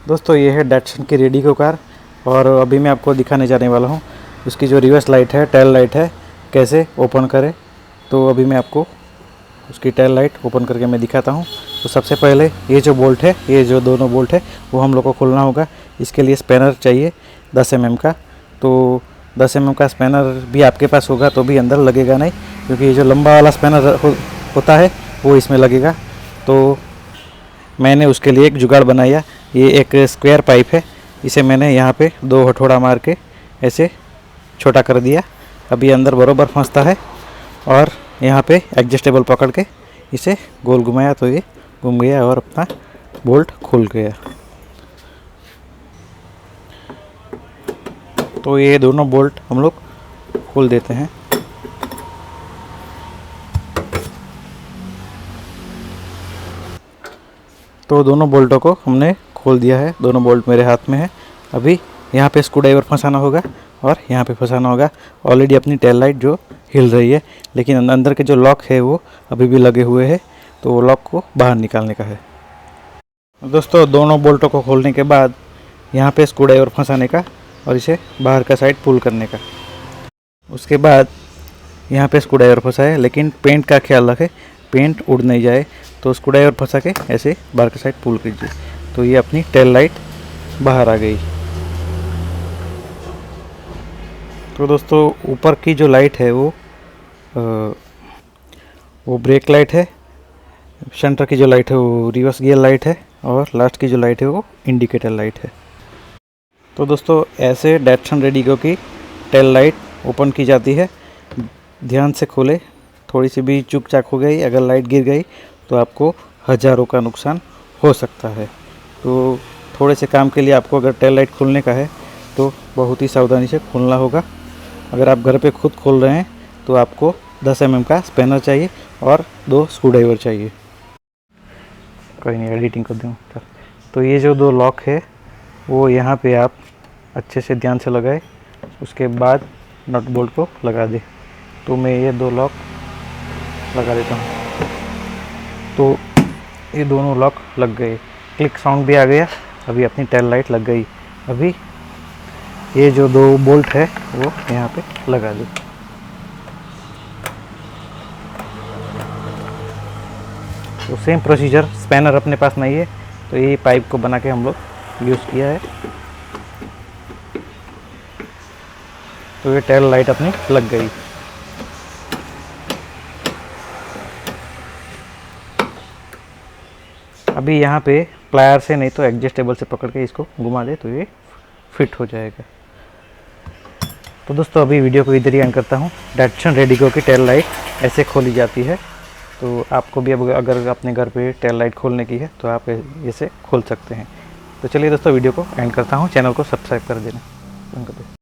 दोस्तों ये है डैटसन की रेडिको कार और अभी मैं आपको दिखाने जाने वाला हूँ उसकी जो रिवर्स लाइट है, टेल लाइट है, कैसे ओपन करें। तो अभी मैं आपको उसकी टेल लाइट ओपन करके मैं दिखाता हूँ। तो सबसे पहले ये जो बोल्ट है, ये जो दोनों बोल्ट है वो हम लोग को खोलना होगा। इसके लिए स्पैनर चाहिए 10 mm का। तो 10 mm का स्पैनर भी आपके पास होगा तो भी अंदर लगेगा नहीं, क्योंकि ये जो लंबा वाला स्पैनर होता है वो इसमें लगेगा। तो मैंने उसके लिए एक जुगाड़ बनाया। ये एक स्क्वायर पाइप है, इसे मैंने यहाँ पे 2 हथौड़ा मार के ऐसे छोटा कर दिया। अभी अंदर बरोबर फंसता है और यहाँ पे एडजस्टेबल पकड़ के इसे गोल घुमाया तो ये घूम गया और अपना बोल्ट खुल गया। तो ये दोनों बोल्ट हम लोग खोल देते हैं। तो दोनों बोल्टों को हमने खोल दिया है, दोनों बोल्ट मेरे हाथ में है। अभी यहाँ पे स्क्रू ड्राइवर फंसाना होगा और यहाँ पे फंसाना होगा। ऑलरेडी अपनी टेल लाइट जो हिल रही है, लेकिन अंदर के जो लॉक है वो अभी भी लगे हुए हैं, तो वो लॉक को बाहर निकालने का है। दोस्तों दोनों बोल्टों को खोलने के बाद यहाँ पे स्क्रू ड्राइवर फंसाने का और इसे बाहर का साइड पुल करने का। उसके बाद यहाँ पे स्क्रू ड्राइवर फंसा है, लेकिन पेंट का ख्याल रखें, पेंट उड़ नहीं जाए। तो स्क्रू ड्राइवर फंसा के ऐसे बाहर का साइड पुल कीजिए तो ये अपनी टेल लाइट बाहर आ गई। तो दोस्तों ऊपर की जो लाइट है वो ब्रेक लाइट है, सेंटर की जो लाइट है वो रिवर्स गियर लाइट है और लास्ट की जो लाइट है वो इंडिकेटर लाइट है। तो दोस्तों ऐसे डैटसन रेडिको की टेल लाइट ओपन की जाती है। ध्यान से खोले, थोड़ी सी भी चूक चाक हो गई, अगर लाइट गिर गई तो आपको हज़ारों का नुकसान हो सकता है। तो थोड़े से काम के लिए आपको अगर टेल लाइट खोलने का है तो बहुत ही सावधानी से खोलना होगा। अगर आप घर पे खुद खोल रहे हैं तो आपको 10 mm का स्पैनर चाहिए और 2 स्क्रू ड्राइवर चाहिए। कोई नहीं, एडिटिंग कर दूँ। तो ये जो 2 लॉक है वो यहाँ पे आप अच्छे से ध्यान से लगाए, उसके बाद नट बोल्ट को लगा दे। तो मैं ये 2 लॉक लगा देता हूँ। तो ये दोनों लॉक लग गए, क्लिक साउंड भी आ गया। अभी अपनी टेल लाइट लग गई। अभी ये जो 2 बोल्ट है वो यहाँ पे लगा दे। तो सेम प्रोसीजर, स्पैनर अपने पास नहीं है तो ये पाइप को बना के हम लोग यूज़ किया है। तो ये टेल लाइट अपनी लग गई। अभी यहाँ पे प्लायर से नहीं तो एडजस्टेबल से पकड़ के इसको घुमा दे तो ये फिट हो जाएगा। तो दोस्तों अभी वीडियो को इधर ही एंड करता हूँ। डैटसन रेडिको की टेल लाइट ऐसे खोली जाती है। तो आपको भी अब अगर अपने घर पे टेल लाइट खोलने की है तो आप इसे खोल सकते हैं। तो चलिए दोस्तों वीडियो को एंड करता हूँ। चैनल को सब्सक्राइब कर देना।